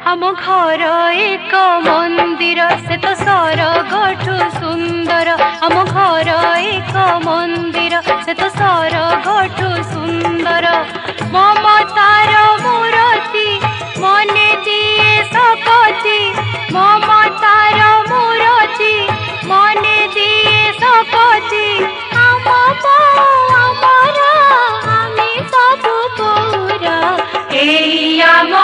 आम घर एक मंदिर से तो स्वर्गठू सुंदर। आम घर एक मंदिर से तो स्वर्गठू सुंदर। ममतार मूर्ति मने दिए शपथि। ममतार मूर्ति मने दिए शपथि। आम आमर आमी सबु पूरा एई आम